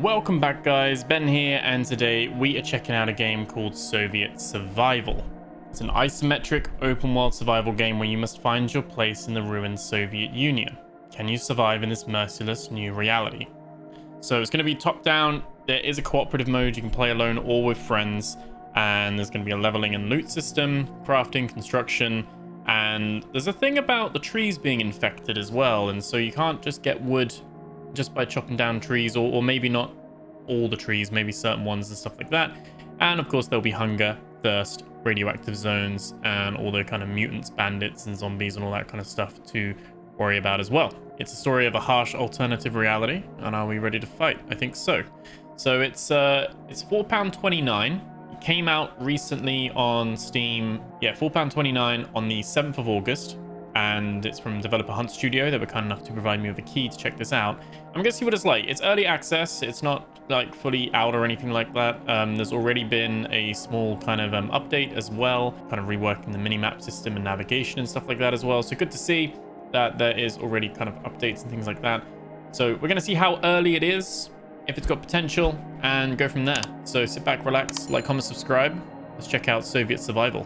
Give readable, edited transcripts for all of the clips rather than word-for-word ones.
Welcome back, guys. Ben here, and today we are checking out a game called Soviet Survival. It's an isometric open world survival game where you must find your place in the ruined Soviet Union. Can you survive in this merciless new reality? So it's going to be top down. There is a cooperative mode. You can play alone or with friends, and there's going to be a leveling and loot system, crafting, construction, and there's a thing about the trees being infected as well, and so you can't just get wood just by chopping down trees, or maybe not all the trees, maybe certain ones and stuff like that. And of course there'll be hunger, thirst, radioactive zones, and all the kind of mutants, bandits, and zombies and all that kind of stuff to worry about as well. It's a story of a harsh alternative reality, and are we ready to fight? I think so. So it's £4.29. It came out recently on Steam. Yeah, £4.29 on the 7th of August. And it's from developer Hunt Studio. They were kind enough to provide me with a key to check this out. I'm gonna see what it's like. It's early access. It's not like fully out or anything like that. There's already been a small kind of update as well, kind of reworking the minimap system and navigation and stuff like that as well. So good to see that there is already kind of updates and things like that. So we're gonna see how early it is, if it's got potential, and go from there. So sit back, relax, like, comment, subscribe. Let's check out Soviet Survival.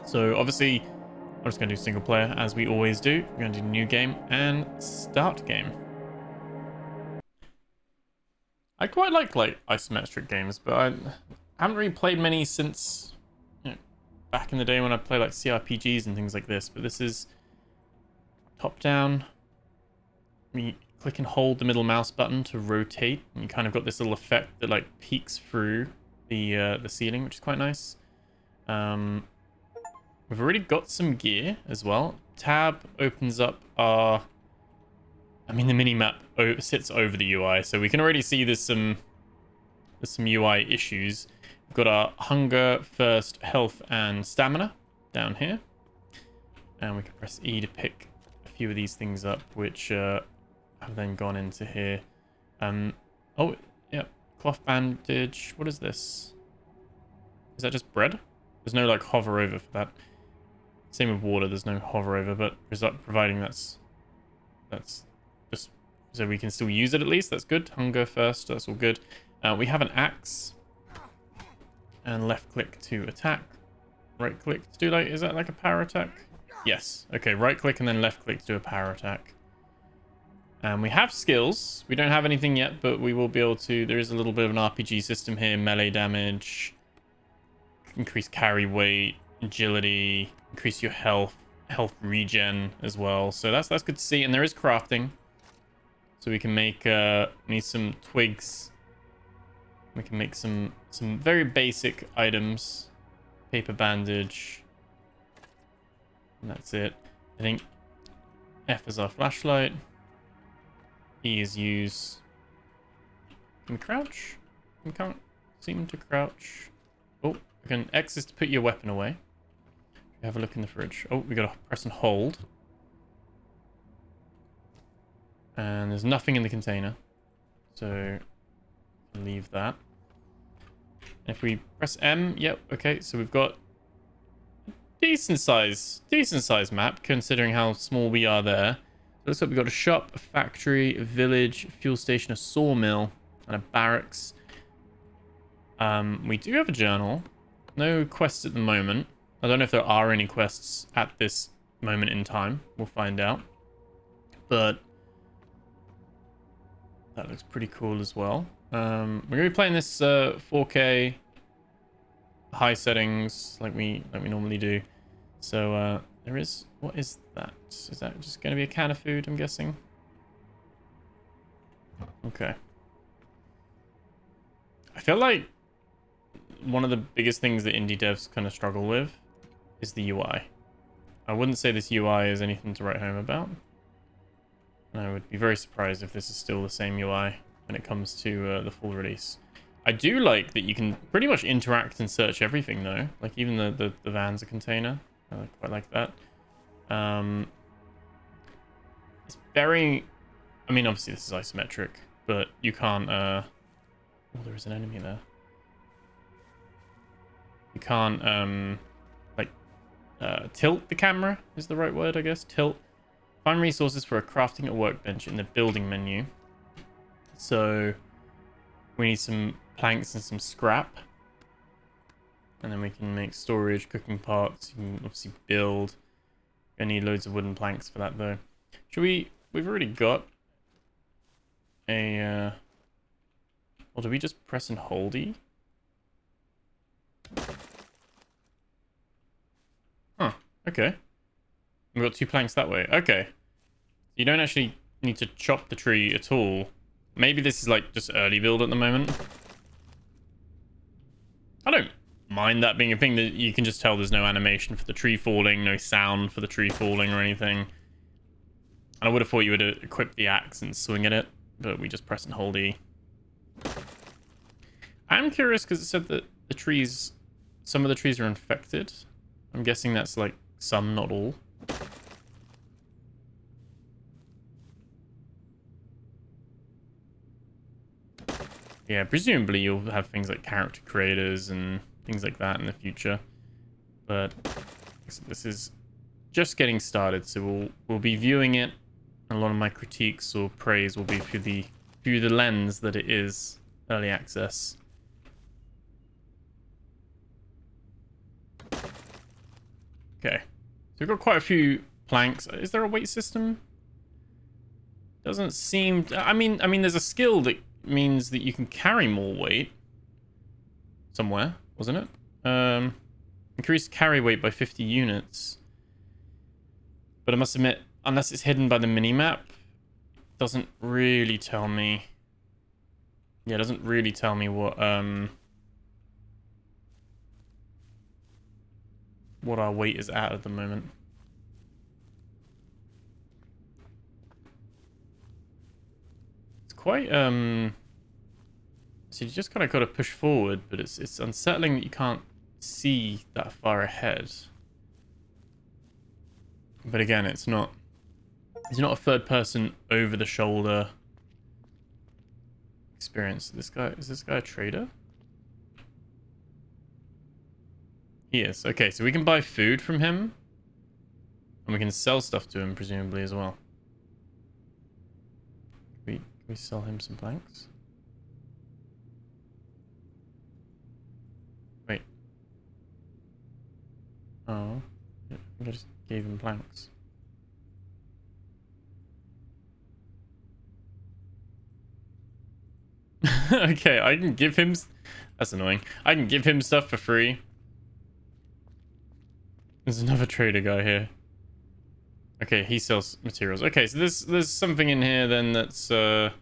So obviously, I'm just going to do single player as we always do. We're going to do new game and start game. I quite like isometric games, but I haven't really played many since, you know, back in the day when I played like CRPGs and things like this. But this is top down. We click and hold the middle mouse button to rotate, and you kind of got this little effect that like peeks through the ceiling, which is quite nice. We've already got some gear as well. Tab opens up our... the minimap sits over the UI, so we can already see there's some UI issues. We've got our hunger, thirst, health, and stamina down here. And we can press E to pick a few of these things up, which have then gone into here. Oh, yeah, cloth bandage. What is this? Is that just bread? There's no, like, hover over for that. Same with water, there's no hover over, but providing that's just so we can still use it at least. That's good. Hunger first, that's all good. We have an axe, and left click to attack, right click to do, like, is that like a power attack? Yes. Okay, right click and then left click to do a power attack. And we have skills. We don't have anything yet, but we will be able to. There is a little bit of an RPG system here. Melee damage, increase carry weight, agility, increase your health regen as well. So that's good to see. And there is crafting, so we can make need some twigs. We can make some very basic items. Paper bandage, and that's it. I think F is our flashlight. E is use. Can we crouch? We can't seem to crouch. Oh, we can. X is to put your weapon away. Have a look in the fridge. Oh, we gotta press and hold. And there's nothing in the container, so leave that. And if we press M, yep, okay, so we've got decent size map considering how small we are there. So it looks like we've got a shop, a factory, a village, a fuel station, a sawmill, and a barracks. We do have a journal. No quests at the moment. I don't know if there are any quests at this moment in time. We'll find out. But that looks pretty cool as well. We're going to be playing this 4K high settings like we normally do. So there is... what is that? Is that just going to be a can of food, I'm guessing? Okay. I feel like one of the biggest things that indie devs kind of struggle with is the UI. I wouldn't say this UI is anything to write home about. And I would be very surprised if this is still the same UI when it comes to the full release. I do like that you can pretty much interact and search everything though. Like even the van's a container. I quite like that. It's very... obviously this is isometric, but you can't... oh, there is an enemy there. You can't... tilt the camera is the right word, I guess. Tilt. Find resources for a crafting at workbench in the building menu. So We need some planks and some scrap. And then we can make storage, cooking pots. You can obviously build. I need loads of wooden planks for that though. Should we... We've already got a... Well, do we just press and hold E? Huh, okay. We've got 2 planks that way. Okay. You don't actually need to chop the tree at all. Maybe this is like just early build at the moment. I don't mind that being a thing that you can just tell there's no animation for the tree falling, no sound for the tree falling or anything. And I would have thought you would equip the axe and swing at it, but we just press and hold E. I'm curious because it said that the trees, some of the trees are infected. I'm guessing that's like some, not all. Yeah, presumably you'll have things like character creators and things like that in the future. But this is just getting started, so we'll be viewing it. A lot of my critiques or praise will be through the lens that it is early access. Okay, so we've got quite a few planks. Is there a weight system? Doesn't seem... I mean, there's a skill that means that you can carry more weight somewhere, wasn't it? Increase carry weight by 50 units. But I must admit, unless it's hidden by the minimap, it doesn't really tell me. Yeah, it doesn't really tell me what our weight is at the moment. It's quite so you just kind of got to push forward, but it's unsettling that you can't see that far ahead. But again, it's not a third person over the shoulder experience. Is this guy a trader? He is. Okay, so we can buy food from him. And we can sell stuff to him, presumably, as well. Can we sell him some planks? Wait. Oh. I think I just gave him planks. Okay, I can give him... That's annoying. I can give him stuff for free. There's another trader guy here. Okay, he sells materials. Okay, so there's something in here then that's I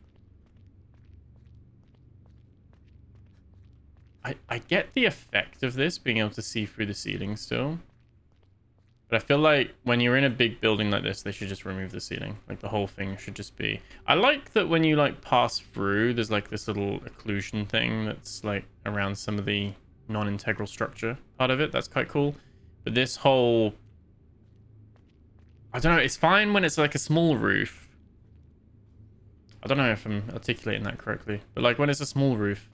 get the effect of this being able to see through the ceiling still. But I feel like when you're in a big building like this, they should just remove the ceiling. Like the whole thing should just be... I like that when you like pass through, there's like this little occlusion thing that's like around some of the non-integral structure part of it. That's quite cool. But this whole... I don't know, it's fine when it's like a small roof. I don't know if I'm articulating that correctly. But like when it's a small roof,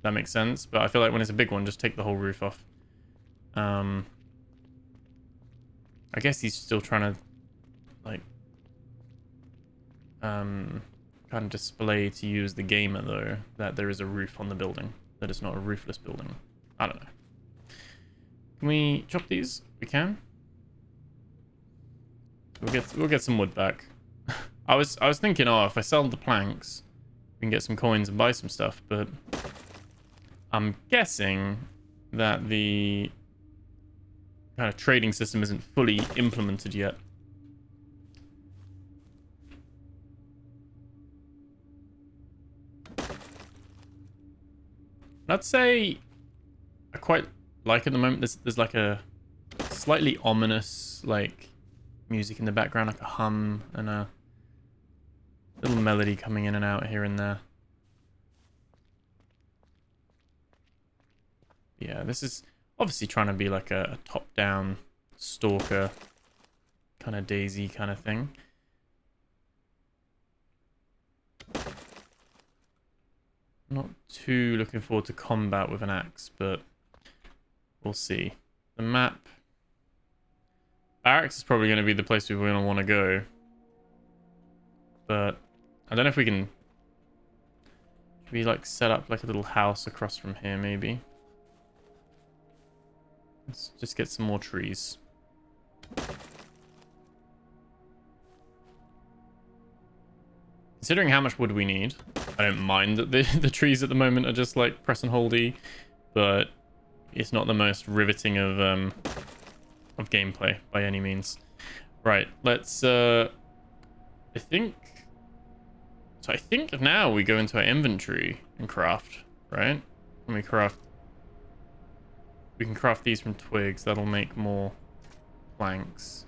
that makes sense. But I feel like when it's a big one, just take the whole roof off. I guess he's still trying to like kind of display to you as the gamer though that there is a roof on the building, that it's not a roofless building. I don't know. Can we chop these? We can. We'll get some wood back. I was thinking, oh, if I sell the planks, we can get some coins and buy some stuff, but I'm guessing that the kind of trading system isn't fully implemented yet. I'd say I quite like at the moment. There's like a slightly ominous like music in the background, like a hum and a little melody coming in and out here and there. Yeah, this is obviously trying to be like a top-down stalker kind of Daisy kind of thing. Not too looking forward to combat with an axe, but we'll see. The map. Barracks is probably going to be the place we're going to want to go. But I don't know if we can Should we like set up like a little house across from here maybe? Let's just get some more trees. Considering how much wood we need, I don't mind that the trees at the moment are just like press and holdy, but it's not the most riveting of gameplay by any means. Right, let's I think now we go into our inventory and craft, right? And we can craft these from twigs. That'll make more planks.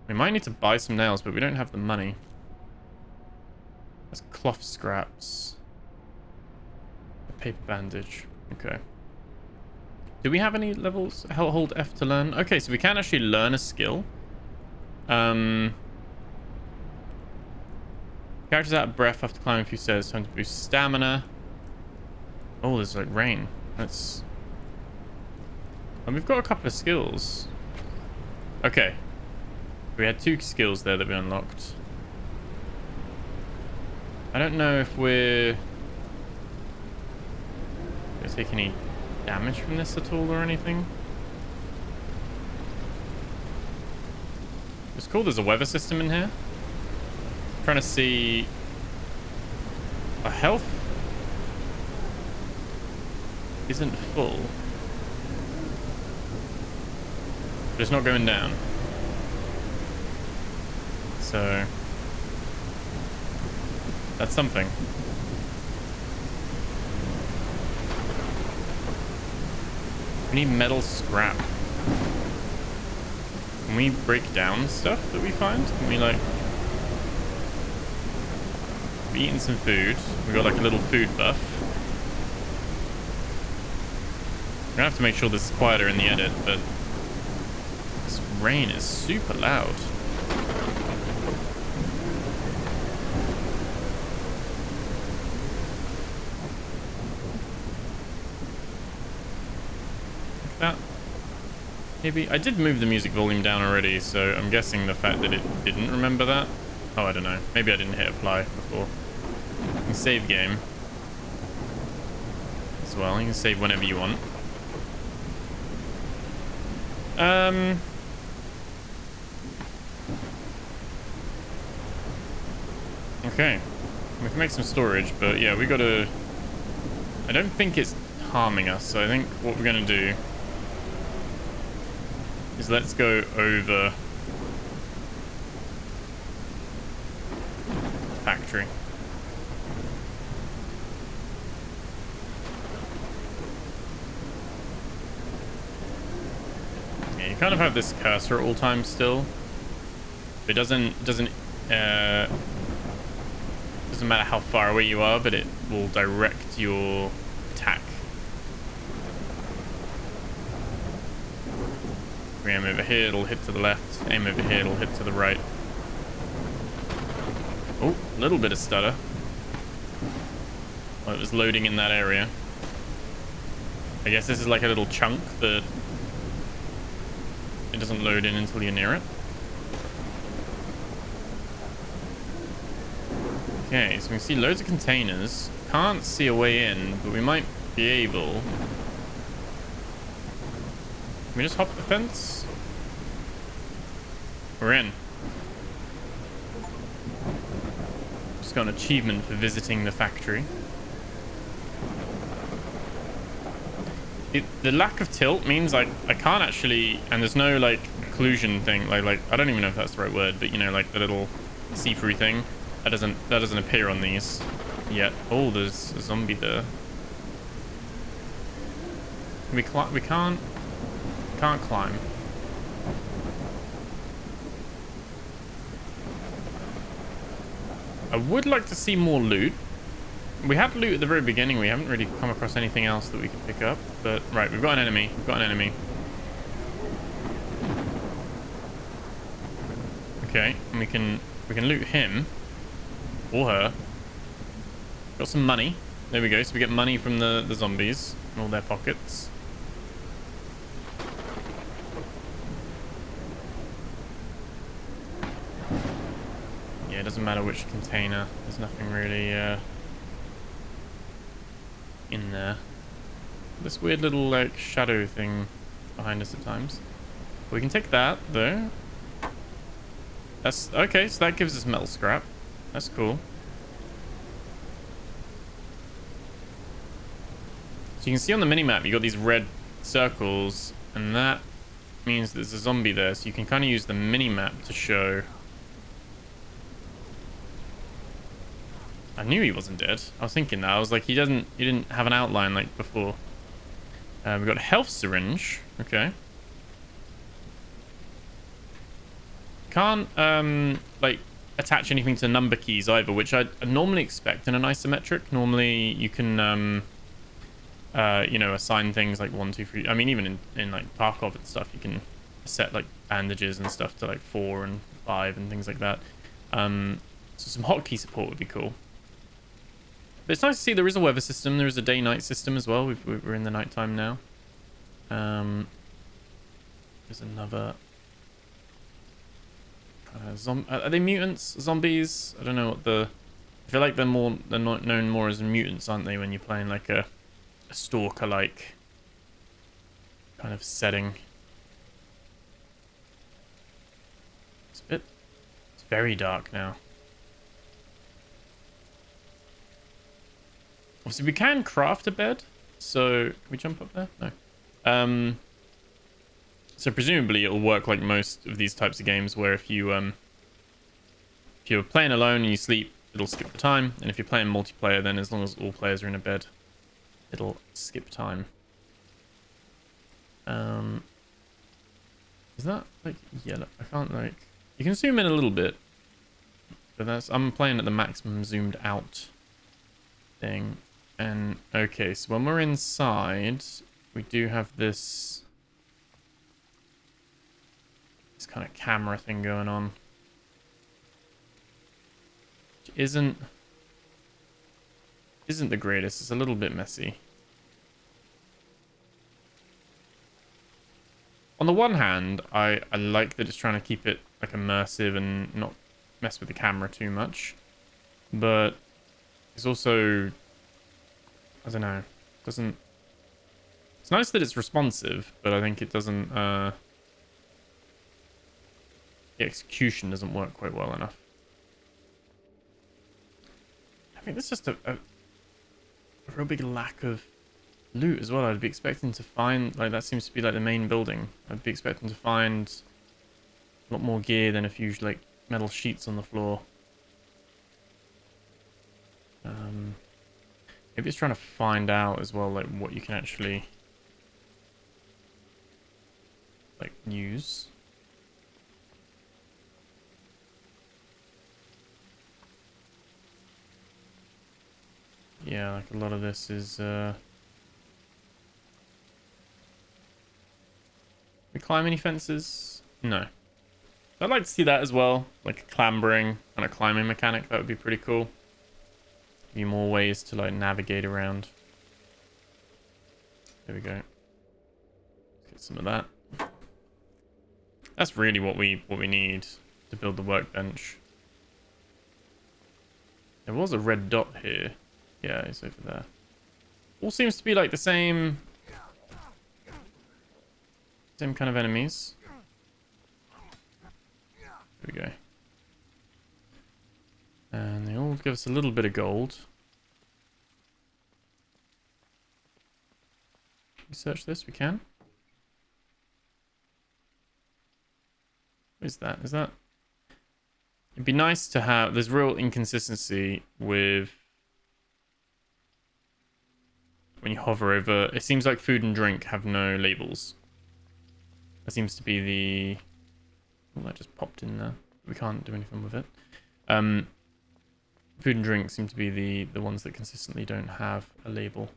We might need to buy some nails, but we don't have the money. That's cloth scraps. A paper bandage. Okay. Do we have any levels? Hold F to learn. Okay, so we can actually learn a skill. Characters out of breath after climbing a few stairs. Time to boost stamina. Oh, there's like rain. That's... And we've got a couple of skills. Okay. We had 2 skills there that we unlocked. I don't know if we're gonna take any damage from this at all or anything. It's cool there's a weather system in here. I'm trying to see our health isn't full. But it's not going down. So that's something. We need metal scrap. Can we break down stuff that we find? Can we like... We've eaten some food. We got like a little food buff. We're gonna have to make sure this is quieter in the edit, but this rain is super loud. That maybe I did move the music volume down already, so I'm guessing the fact that it didn't remember that. Oh, I don't know. Maybe I didn't hit apply before. You can save game as well. You can save whenever you want. Okay, we can make some storage, but yeah, we gotta... I don't think it's harming us, so I think what we're gonna do is let's go over the factory. Yeah, you kind of have this cursor at all times still. It doesn't matter how far away you are, but it will direct your attack. We aim over here, it'll hit to the left. Aim over here, it'll hit to the right. Oh, a little bit of stutter. Well, it was loading in that area. I guess this is like a little chunk that it doesn't load in until you're near it. Okay, so we can see loads of containers. Can't see a way in, but we might be able. Can we just hop the fence? We're in. Just got an achievement for visiting the factory. The lack of tilt means I can't actually, and there's no like occlusion thing, like I don't even know if that's the right word, but you know, like the little see-through thing. That doesn't appear on these yet. Oh, there's a zombie there. We can't climb. I would like to see more loot. We had loot at the very beginning. We haven't really come across anything else that we can pick up. But right, we've got an enemy. We've got an enemy. Okay, and we can loot him. Or her. Got some money. There we go. So we get money from the zombies and all their pockets. Yeah, it doesn't matter which container. There's nothing really in there. This weird little like shadow thing behind us at times. We can take that though. That's okay, so that gives us metal scrap. That's cool. So you can see on the minimap you got these red circles, and that means there's a zombie there, so you can kind of use the minimap to show. I knew he wasn't dead. I was thinking that. I was like, he didn't have an outline like before. We got a health syringe. Okay. Can't like attach anything to number keys either, which I normally expect in an isometric. Normally you can you know, assign things like 1, 2, 3. I mean, even in like Tarkov and stuff, you can set like bandages and stuff to like 4 and 5 and things like that. So some hotkey support would be cool. But it's nice to see there is a weather system. There is a day-night system as well. We're in the nighttime now. There's another are they mutants? Zombies? I don't know what the... I feel like they're not known more as mutants, aren't they, when you're playing like a stalker-like kind of setting. It's very dark now. Obviously, we can craft a bed. So, can we jump up there? No. So presumably it'll work like most of these types of games, where if you're playing alone and you sleep, it'll skip the time, and if you're playing multiplayer, then as long as all players are in a bed, it'll skip time. Is that like yellow? I can't like... You can zoom in a little bit, but I'm playing at the maximum zoomed out thing. And okay, so when we're inside, we do have this kind of camera thing going on, which isn't the greatest. It's a little bit messy. On the one hand, I like that it's trying to keep it like immersive and not mess with the camera too much, but it's also, I don't know, doesn't... It's nice that it's responsive, but I think it doesn't... the execution doesn't work quite well enough. I think there's just a real big lack of loot as well. I'd be expecting to find... Like, that seems to be like the main building. I'd be expecting to find a lot more gear than a few like metal sheets on the floor. Maybe it's trying to find out as well, like, what you can actually like use. Yeah, like a lot of this is we climb any fences? No. I'd like to see that as well, like a clambering and a climbing mechanic. That would be pretty cool. Give you more ways to like navigate around. There we go. Let's get some of that. That's really what we need to build the workbench. There was a red dot here. Yeah, it's over there. All seems to be like the same kind of enemies. There we go. And they all give us a little bit of gold. Can we search this? We can. What is that? Is that... It'd be nice to have... There's real inconsistency with... When you hover over... It seems like food and drink have no labels. That seems to be the... Oh, that just popped in there. We can't do anything with it. Food and drink seem to be the ones that consistently don't have a label.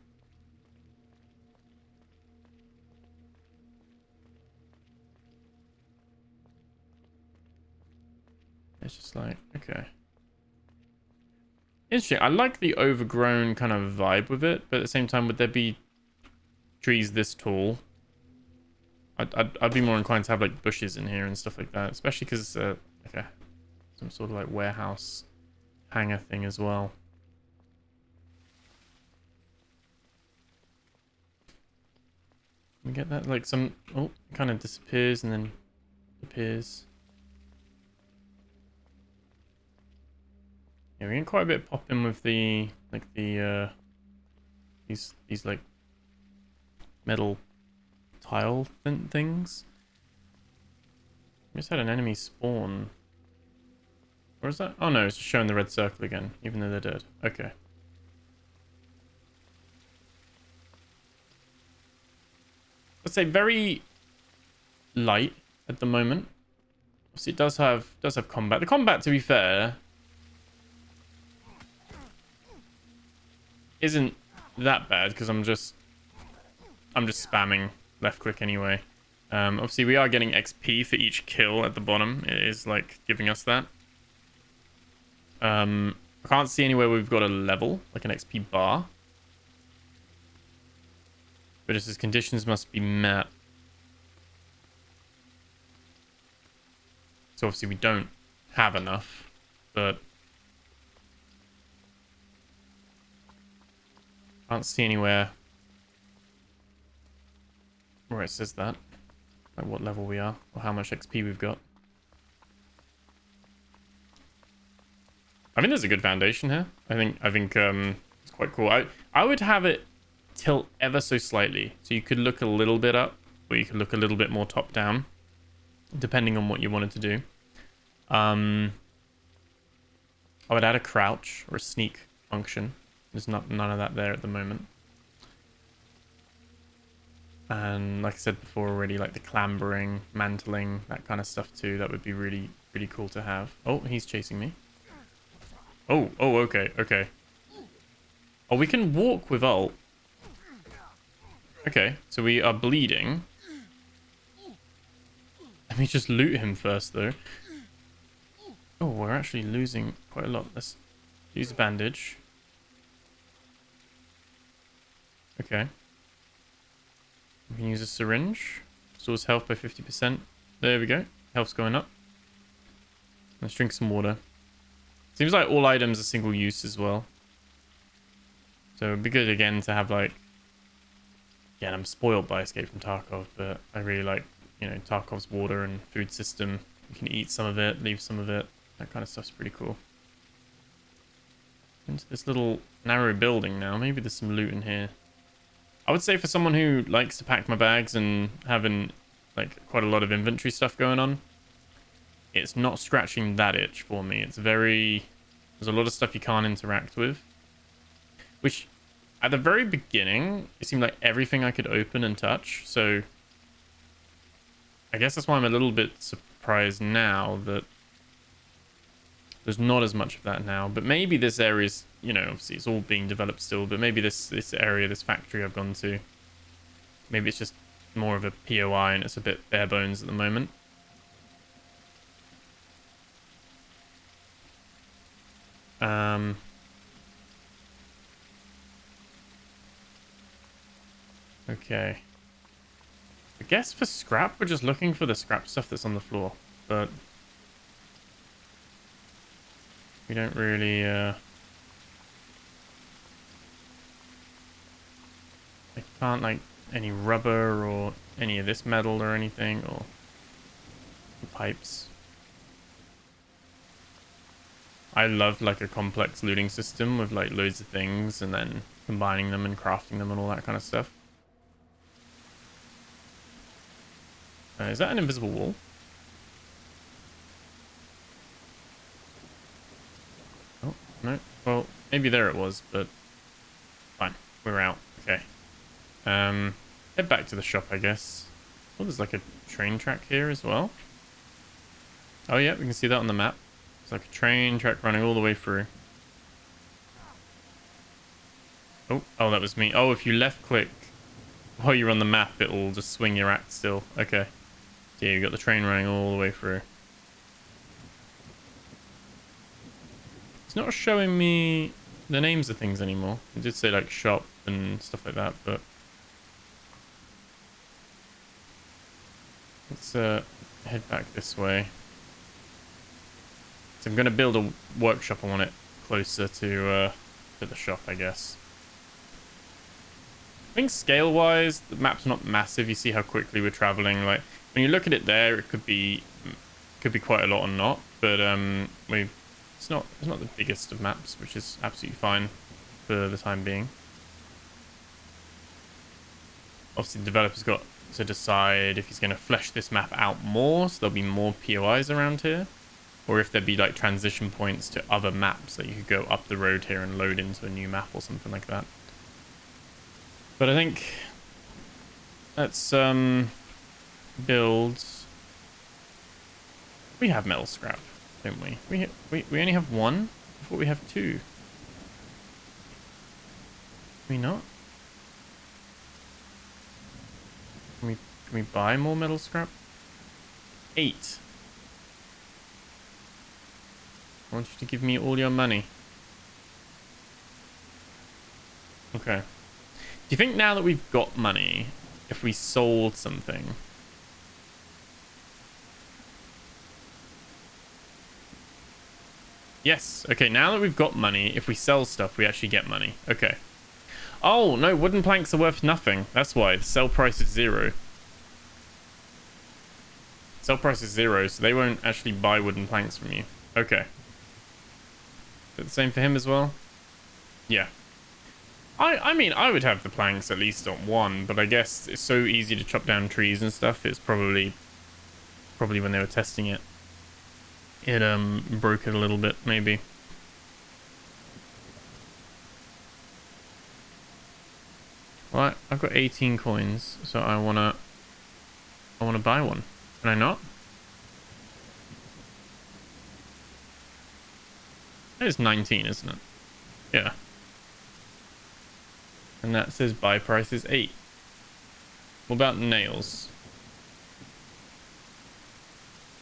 It's just like, okay. Interesting. I like the overgrown kind of vibe with it, but at the same time, would there be trees this tall? I'd be more inclined to have like bushes in here and stuff like that, especially because it's like some sort of like warehouse hangar thing as well. We get that? Like some... Oh, it kind of disappears and then appears. Yeah, we get quite a bit popping with the... Like the... These like... Metal tile things. We just had an enemy spawn. Or is that? Oh no, it's just showing the red circle again, even though they're dead. Okay. Let's say very light at the moment. Obviously, it does have combat. The combat, to be fair, isn't that bad because I'm just spamming left click anyway. Obviously, we are getting XP for each kill at the bottom. It is like giving us that. I can't see anywhere we've got a level, like an XP bar. But it says conditions must be met. So obviously we don't have enough, but can't see anywhere where it says that, like what level we are or how much XP we've got. I think there's a good foundation here. I think it's quite cool. I would have it tilt ever so slightly, so you could look a little bit up, or you could look a little bit more top down, depending on what you wanted to do. I would add a crouch or a sneak function. There's none of that there at the moment. And like I said before already, like the clambering, mantling, that kind of stuff too. That would be really, really cool to have. Oh, he's chasing me. Oh, okay. Oh, we can walk with ult. Okay, so we are bleeding. Let me just loot him first, though. Oh, we're actually losing quite a lot. Let's use a bandage. Okay. We can use a syringe. Restores health by 50%. There we go. Health's going up. Let's drink some water. Seems like all items are single use as well. So it'd be good again to have like... Again, I'm spoiled by Escape from Tarkov, but I really like, you know, Tarkov's water and food system. You can eat some of it, leave some of it. That kind of stuff's pretty cool. Into this little narrow building now. Maybe there's some loot in here. I would say for someone who likes to pack my bags and having like quite a lot of inventory stuff going on, it's not scratching that itch for me. It's very... There's a lot of stuff you can't interact with. Which, at the very beginning, it seemed like everything I could open and touch. So, I guess that's why I'm a little bit surprised now that there's not as much of that now. But maybe this area's, you know, obviously it's all being developed still. But maybe this area, this factory I've gone to, maybe it's just more of a POI and it's a bit bare bones at the moment. Okay. I guess for scrap, we're just looking for the scrap stuff that's on the floor, but we don't really, I can't like any rubber or any of this metal or anything, or pipes. I love like a complex looting system with like loads of things and then combining them and crafting them and all that kind of stuff. Is that an invisible wall? Oh, no. Well, maybe there it was, but fine. We're out. Okay. Head back to the shop, I guess. Oh, there's like a train track here as well. Oh, yeah, we can see that on the map. It's like a train track running all the way through. Oh, that was me. Oh, if you left click while you're on the map, it'll just swing your axe still. Okay. So yeah, you got the train running all the way through. It's not showing me the names of things anymore. It did say like shop and stuff like that, but let's head back this way. So I'm going to build a workshop. I want it closer to the shop, I guess. I think scale-wise, the map's not massive. You see how quickly we're traveling. Like when you look at it there, it could be quite a lot or not. But it's not the biggest of maps, which is absolutely fine for the time being. Obviously, the developer's got to decide if he's going to flesh this map out more, so there'll be more POIs around here, or if there'd be like transition points to other maps that you could go up the road here and load into a new map or something like that. But I think let's build. We have metal scrap, don't we? We only have one. I thought we have two. Do we not? Can we buy more metal scrap? 8. I want you to give me all your money. Okay. Do you think now that we've got money, if we sold something? Yes. Okay, now that we've got money, if we sell stuff, we actually get money. Okay. Oh, no, wooden planks are worth nothing. That's why. The sell price is 0. Sell price is 0, so they won't actually buy wooden planks from you. Okay. Is it the same for him as well? Yeah. I mean, I would have the planks at least on 1, but I guess it's so easy to chop down trees and stuff. It's probably when they were testing it, it broke it a little bit, maybe. Well, I've got 18 coins, so I wanna buy one. Can I not? That is 19, isn't it? Yeah. And that says buy price is 8. What about nails?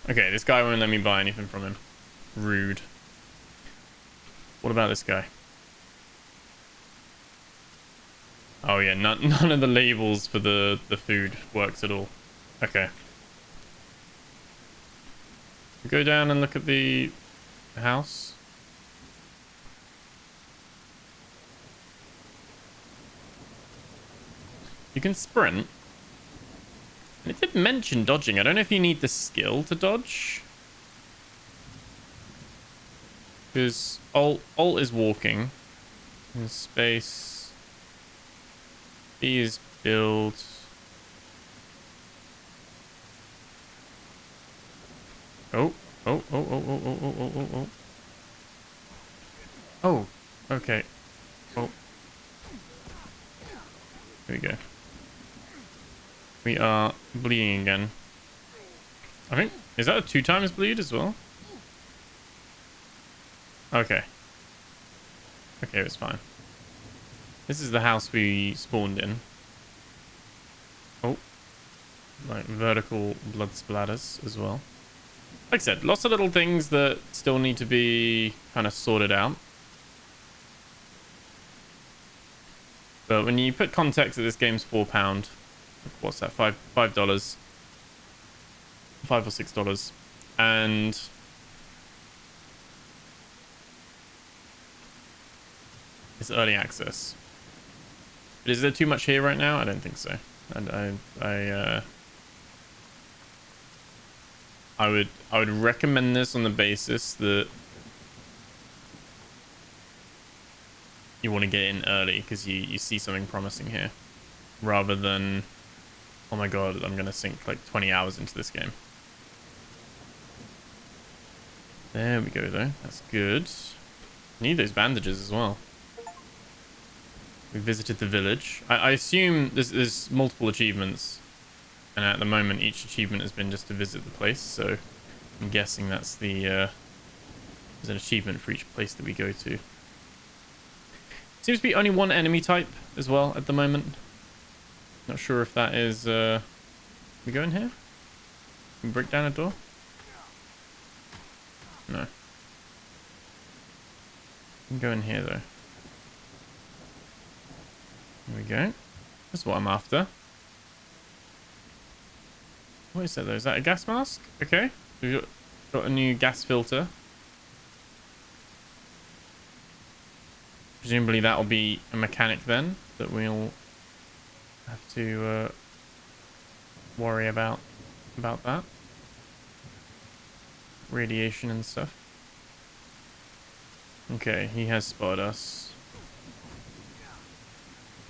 Okay, this guy won't let me buy anything from him. Rude. What about this guy? Oh yeah, none of the labels for the food works at all. Okay. Go down and look at the house. You can sprint. And it did mention dodging. I don't know if you need the skill to dodge. Because alt is walking. In space. B is build. Oh. Oh, okay. Oh. Here we go. We are bleeding again. I think, is that a 2 times bleed as well? Okay. Okay, it's fine. This is the house we spawned in. Oh. Like vertical blood splatters as well. Like I said, lots of little things that still need to be kind of sorted out. But when you put context that this game's £4, what's that? $5, $5 or $6, and it's early access. But is there too much here right now? I don't think so. I would recommend this on the basis that you want to get in early because you see something promising here, rather than, oh my god, I'm gonna sink like 20 hours into this game. There we go though. That's good. Need those bandages as well. We visited the village. I assume there's multiple achievements, and at the moment each achievement has been just to visit the place, so I'm guessing that's the there's an achievement for each place that we go to. Seems to be only one enemy type as well at the moment. Not sure if that is can we go in here? Can we break down a door? No. We can go in here though. There we go. That's what I'm after. What is that though? Is that a gas mask? Okay. We've got a new gas filter. Presumably that'll be a mechanic then that we'll have to worry about that. Radiation and stuff. Okay, he has spotted us.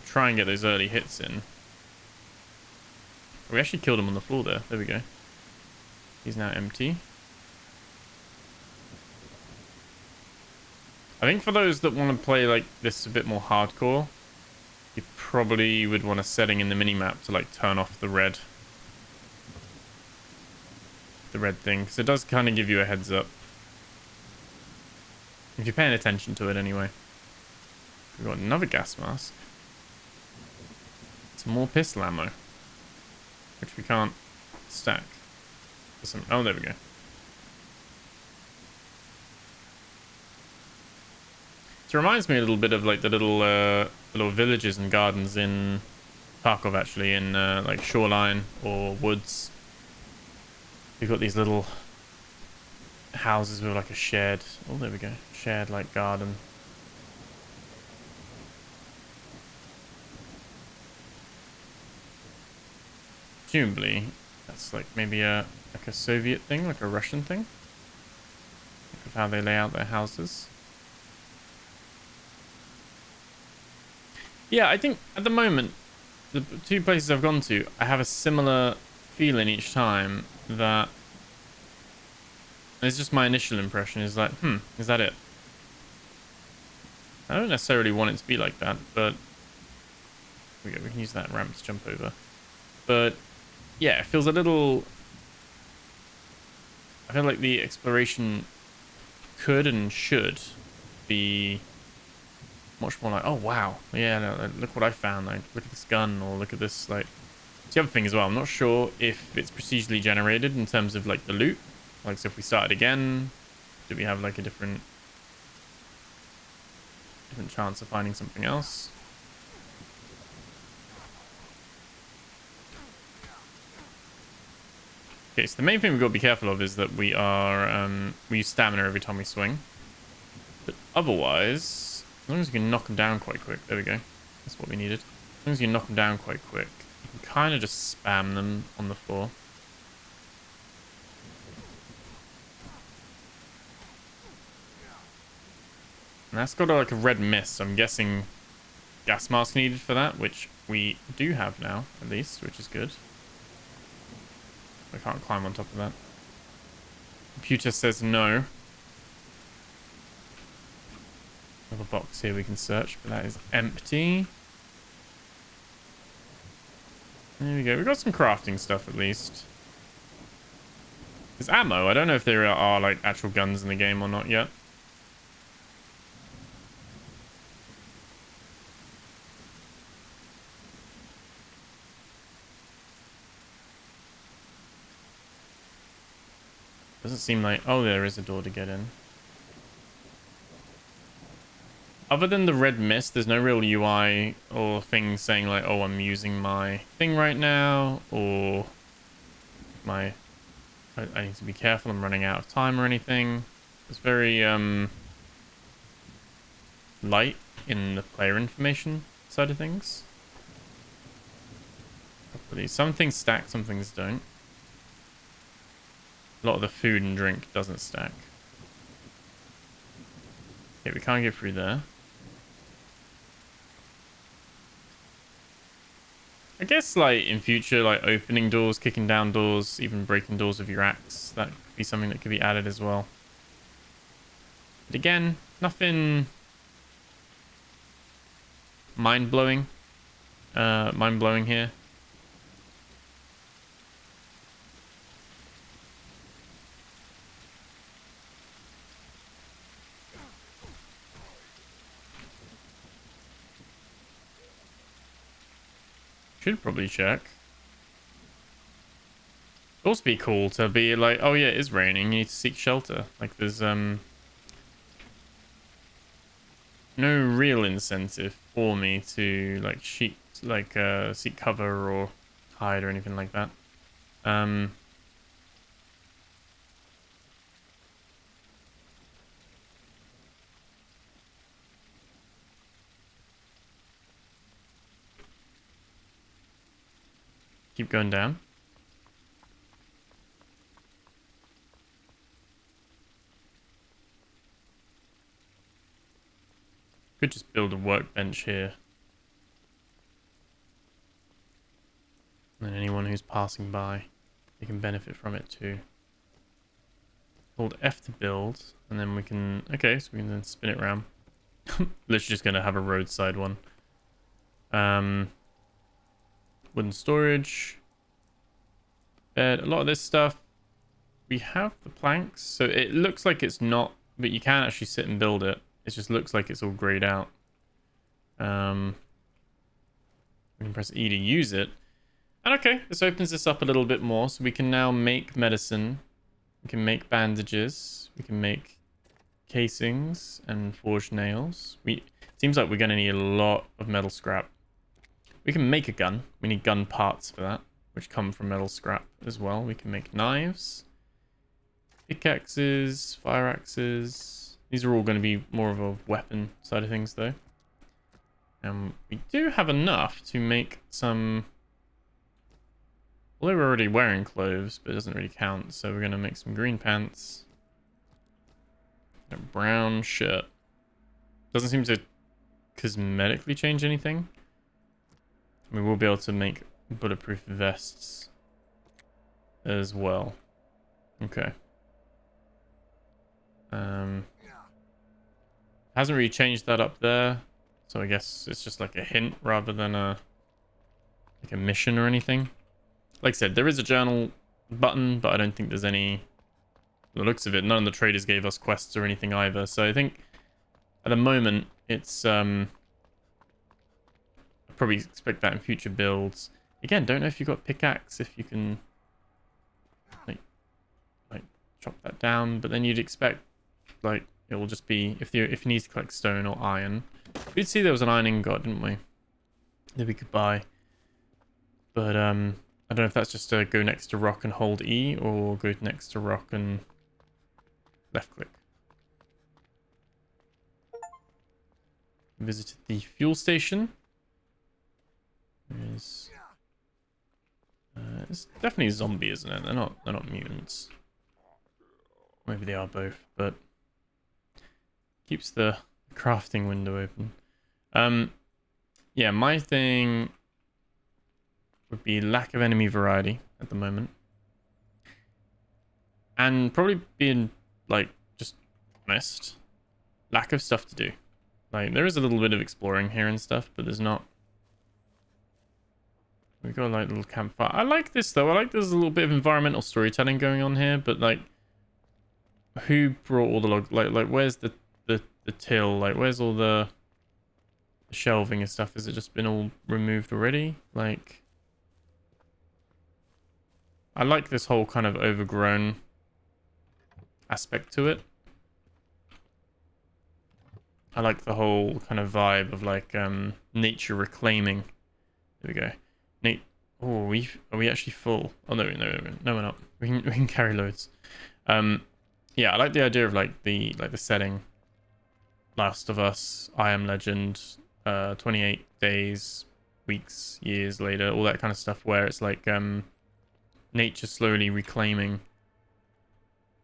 Try and get those early hits in. We actually killed him on the floor there. There we go. He's now empty. I think for those that want to play like this a bit more hardcore, you probably would want a setting in the minimap to like turn off the red thing, because it does kind of give you a heads up. If you're paying attention to it anyway. We've got another gas mask. Some more pistol ammo, which we can't stack. Oh, there we go. It reminds me a little bit of like the little villages and gardens in Tarkov, actually, in like Shoreline or Woods. You've got these little houses with like a shared, oh there we go, shared like garden. Presumably that's like maybe a Soviet thing, like a Russian thing, like of how they lay out their houses. Yeah, I think at the moment the two places I've gone to, I have a similar feeling each time, that it's just my initial impression is like, is that it? I don't necessarily want it to be like that, but we can use that ramp to jump over. But yeah, it feels a little, I feel like the exploration could and should be much more like, oh wow, yeah, no, look what I found, like look at this gun, or look at this, like. It's the other thing as well, I'm not sure if it's procedurally generated in terms of like the loot. Like, so if we started again, do we have like a different chance of finding something else? Okay, so the main thing we've got to be careful of is that we use stamina every time we swing. But otherwise, as long as you can knock them down quite quick, there we go. That's what we needed. As long as you can knock them down quite quick, you can kind of just spam them on the floor. And that's got like a red mist, so I'm guessing gas mask needed for that, which we do have now, at least, which is good. I can't climb on top of that. Computer says no. Another box here we can search, but that is empty. There we go. We've got some crafting stuff, at least. There's ammo. I don't know if there are like actual guns in the game or not yet. Doesn't seem like... Oh, there is a door to get in. Other than the red mist, there's no real UI or thing saying like, oh, I'm using my thing right now, or my... I need to be careful, I'm running out of time or anything. It's very light in the player information side of things. Some things stack, some things don't. A lot of the food and drink doesn't stack. Okay, we can't get through there. I guess, like, in future, like, opening doors, kicking down doors, even breaking doors with your axe, that could be something that could be added as well. But again, nothing mind-blowing. Mind-blowing here. Should probably check. It'd also be cool to be like, oh yeah, it is raining, you need to seek shelter. Like, there's no real incentive for me to like seek cover or hide or anything like that. keep going down. Could just build a workbench here. And then anyone who's passing by, they can benefit from it too. Hold F to build, and then we can... Okay, so we can then spin it around. Literally just going to have a roadside one. Wooden storage. Bed. A lot of this stuff. We have the planks, so it looks like it's not... But you can actually sit and build it. It just looks like it's all grayed out. We can press E to use it. And okay, this opens this up a little bit more, so we can now make medicine. We can make bandages. We can make casings and forged nails. Seems like we're going to need a lot of metal scrap. We can make a gun. We need gun parts for that, which come from metal scrap as well. We can make knives, pickaxes, fire axes. These are all going to be more of a weapon side of things, though. And we do have enough to make some... Well, we're already wearing clothes, but it doesn't really count. So we're going to make some green pants. A brown shirt. Doesn't seem to cosmetically change anything. We will be able to make bulletproof vests as well. Okay. Hasn't really changed that up there. So I guess it's just like a hint rather than like a mission or anything. Like I said, there is a journal button, but I don't think there's any... The looks of it, none of the traders gave us quests or anything either. So I think at the moment, it's... I probably expect that in future builds. Again, don't know if you've got pickaxe, if you can... Like chop that down. But then you'd expect, like, it will just be... If you need to collect stone or iron. We did see there was an iron ingot, didn't we? That we could buy. But, I don't know if that's just to go next to rock and hold E, or go next to rock and left click. Visited the fuel station. It's definitely a zombie, isn't it? They're not mutants. Maybe they are both, but keeps the crafting window open. Yeah, my thing would be lack of enemy variety at the moment. And probably being, like, just honest, lack of stuff to do. Like, there is a little bit of exploring here and stuff, but there's not. We've got, like, a little campfire. I like this, though. I like there's a little bit of environmental storytelling going on here, but, like, who brought all the log... Like, where's the till? Like, where's all the shelving and stuff? Has it just been all removed already? Like... I like this whole kind of overgrown aspect to it. I like the whole kind of vibe of like nature reclaiming. There we go. Nate. Oh, are we actually full? Oh no, we're not. We can carry loads. Yeah, I like the idea of like the setting. Last of Us, I Am Legend, 28 days, weeks, years later, all that kind of stuff where it's like nature slowly reclaiming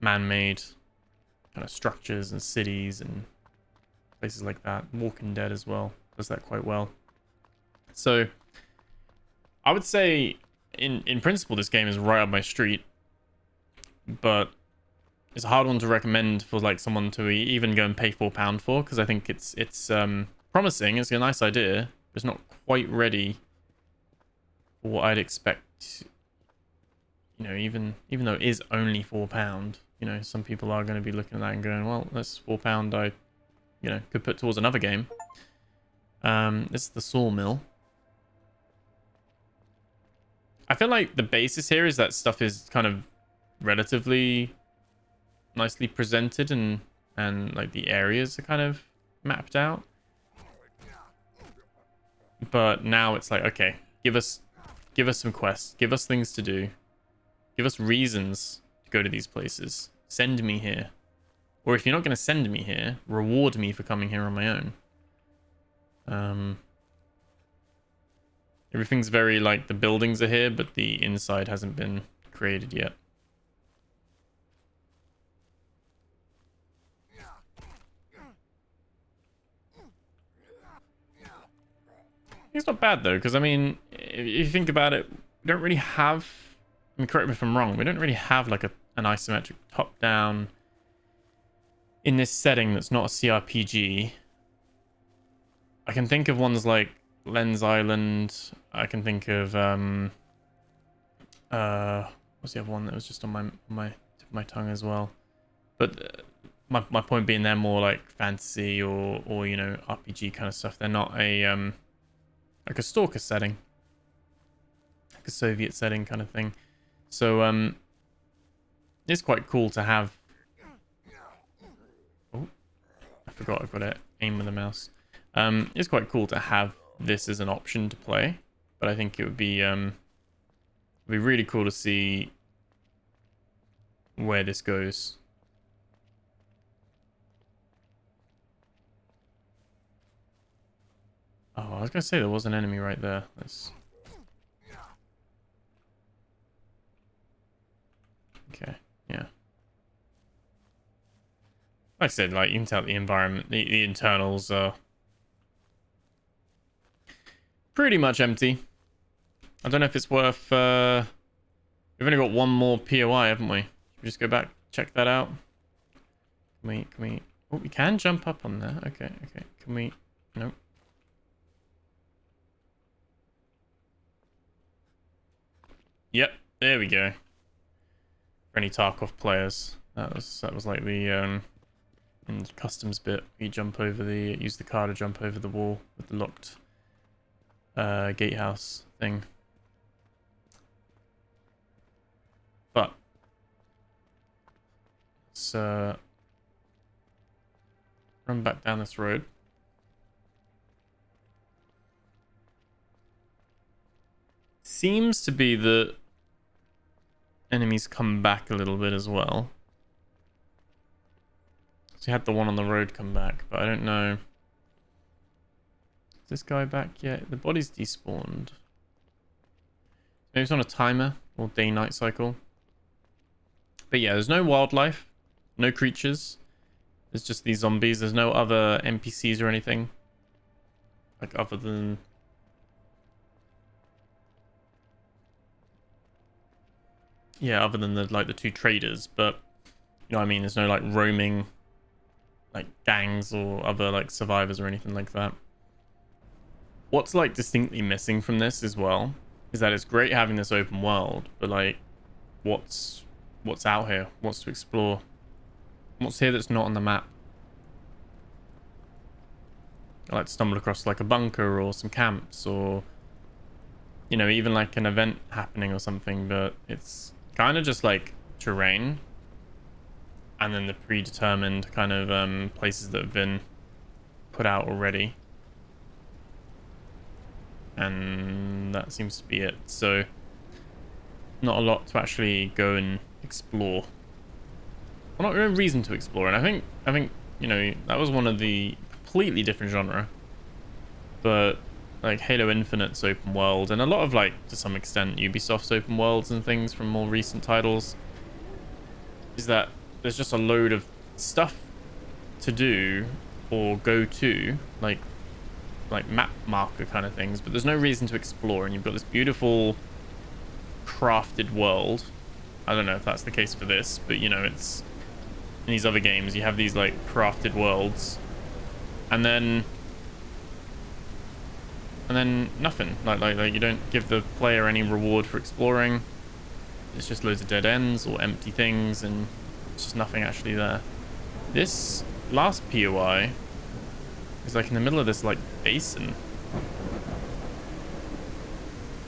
man-made kind of structures and cities and places like that. Walking Dead as well does that quite well. So I would say in principle this game is right up my street, but it's a hard one to recommend for like someone to even go and pay £4 for, because I think it's promising. It's a nice idea, but it's not quite ready for what I'd expect. You know, even though it is only £4, you know, some people are going to be looking at that and going, well, that's £4 I, you know, could put towards another game. This is the sawmill. I feel like the basis here is that stuff is kind of relatively nicely presented and like the areas are kind of mapped out. But now it's like, okay, give us some quests, give us things to do. Give us reasons to go to these places. Send me here. Or if you're not going to send me here, reward me for coming here on my own. Everything's very like the buildings are here, but the inside hasn't been created yet. It's not bad though, because I mean, if you think about it, we don't really have. I mean, correct me if I'm wrong. We don't really have like an isometric top-down in this setting that's not a CRPG. I can think of ones like Lens Island. I can think of what's the other one that was just on my tip of my tongue as well. But my point being, they're more like fantasy or you know, RPG kind of stuff. They're not a like a stalker setting, like a Soviet setting kind of thing. So it's quite cool to have. Oh, I forgot I've got to aim with the mouse. It's quite cool to have this as an option to play, but I think it would be really cool to see where this goes. Oh, I was gonna say there was an enemy right there. Let's... Okay, yeah. Like I said, like you can tell the environment, the internals are pretty much empty. I don't know if it's worth. We've only got one more POI, haven't we? Should we just go back, check that out? Can we? Oh, we can jump up on there. Okay. Can we? Nope. Yep, there we go. For any Tarkov players, that was like the in the customs bit. You jump over use the car to jump over the wall with the locked gatehouse thing. But let's run back down this road. Seems to be that enemies come back a little bit as well. So you had the one on the road come back, but I don't know. Is this guy back yet? The body's despawned. Maybe it's on a timer or day-night cycle. But yeah, there's no wildlife, no creatures. There's just these zombies. There's no other NPCs or anything. Like other than... Yeah, other than the two traders, but you know what I mean, there's no like roaming like gangs or other like survivors or anything like that. What's like distinctly missing from this as well is that it's great having this open world, but like what's out here? What's to explore? What's here that's not on the map? I like to stumble across like a bunker or some camps or you know, even like an event happening or something, but it's kind of just like terrain and then the predetermined kind of places that have been put out already, and that seems to be it. So not a lot to actually go and explore, well, not really reason to explore. And I think you know, that was one of the completely different genre, but like Halo Infinite's open world, and a lot of like to some extent Ubisoft's open worlds and things from more recent titles, is that there's just a load of stuff to do or go to, like map marker kind of things, but there's no reason to explore, and you've got this beautiful crafted world. I don't know if that's the case for this, but you know, it's in these other games you have these like crafted worlds and then nothing. Like you don't give the player any reward for exploring. It's just loads of dead ends or empty things, and it's just nothing actually there. This last POI is like in the middle of this like basin.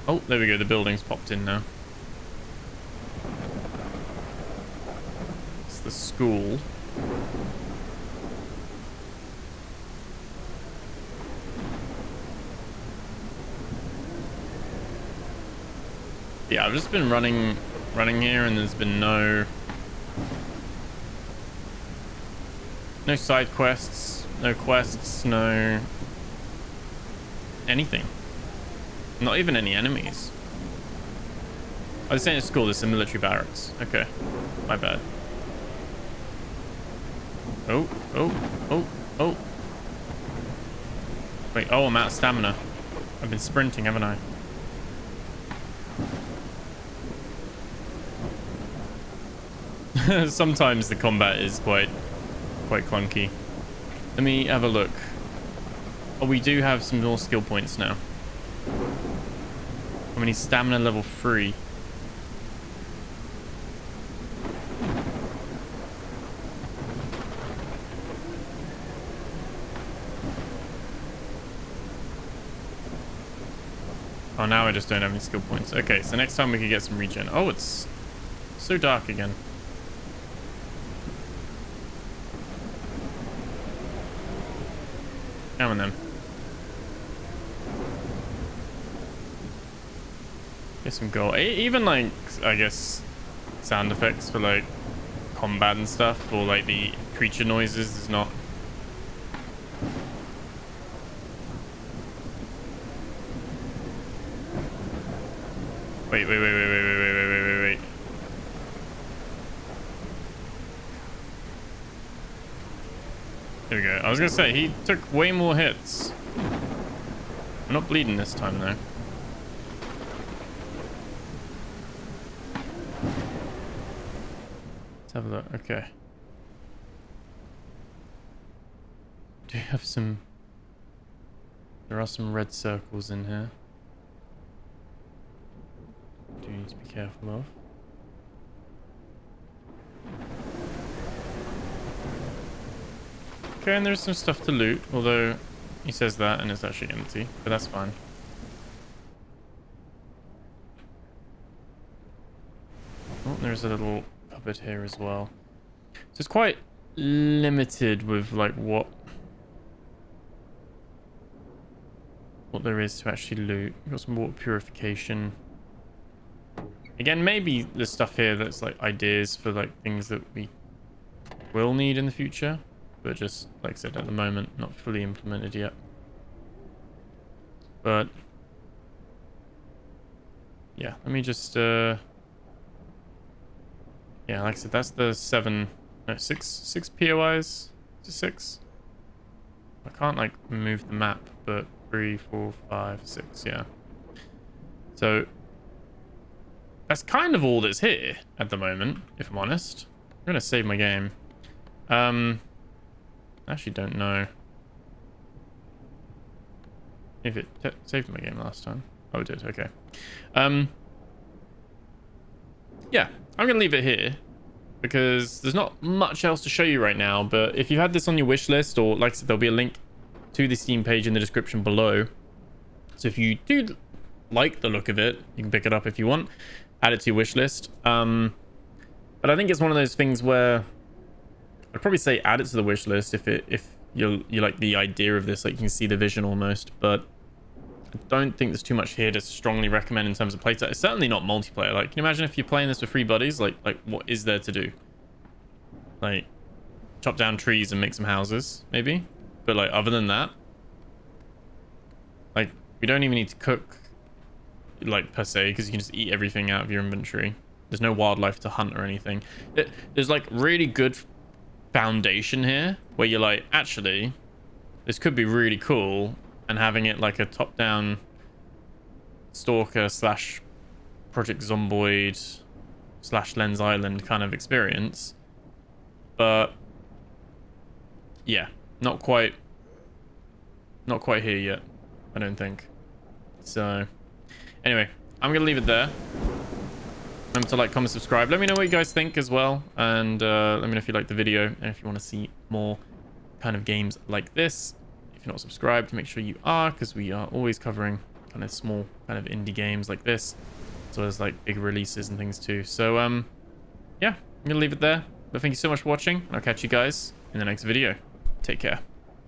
Oh, there we go. The building's popped in now. It's the school. Yeah, I've just been running here, and there's been no side quests, no quests, no anything. Not even any enemies. I was saying it's cool. There's some military barracks. Okay. My bad. Oh, oh, oh, oh. Wait, oh, I'm out of stamina. I've been sprinting, haven't I? Sometimes the combat is quite clunky. Let me have a look. Oh, we do have some more skill points now. How many? Stamina level 3. Oh, now I just don't have any skill points. Okay, so next time we could get some regen. Oh, it's so dark again. Come on then. Get some gold. Even like, I guess, sound effects for like combat and stuff, or like the creature noises is not. Wait. There we go. I was gonna say, he took way more hits. I'm not bleeding this time though. Let's have a look. Okay. Do you have some... There are some red circles in here. Do you need to be careful of? Okay, and there's some stuff to loot, although he says that and it's actually empty, but that's fine. Oh, there's a little cupboard here as well. So it's quite limited with like what there is to actually loot. We've got some water purification. Again, maybe there's stuff here that's like ideas for like things that we will need in the future. But just, like I said, at the moment, not fully implemented yet. But yeah, let me just yeah, like I said, that's the 6 POIs to 6. I can't like move the map, but 3, 4, 5, 6, yeah. So that's kind of all that's here at the moment, if I'm honest. I'm gonna save my game. I actually don't know if it saved my game last time. Oh, it did. Okay. Yeah, I'm gonna leave it here because there's not much else to show you right now. But if you had this on your wish list, or like I said, there'll be a link to the Steam page in the description below. So if you do like the look of it, you can pick it up if you want. Add it to your wish list. But I think it's one of those things where I'd probably say add it to the wish list if you like the idea of this, like you can see the vision almost, but I don't think there's too much here to strongly recommend in terms of playtime. It's certainly not multiplayer. Like, can you imagine if you're playing this with 3 buddies? Like what is there to do? Like chop down trees and make some houses, maybe. But like other than that, like we don't even need to cook, like per se, because you can just eat everything out of your inventory. There's no wildlife to hunt or anything. There's like really good foundation here where you're like, actually this could be really cool, and having it like a top-down stalker slash Project Zomboid slash Lens Island kind of experience. But yeah, not quite here yet, I don't think. So anyway, I'm gonna leave it there. Remember to like, comment, subscribe. Let me know what you guys think as well, and let me know if you like the video and if you want to see more kind of games like this. If you're not subscribed, make sure you are, because we are always covering kind of small kind of indie games like this, as well as like big releases and things too. So yeah, I'm gonna leave it there, but thank you so much for watching. I'll catch you guys in the next video. Take care.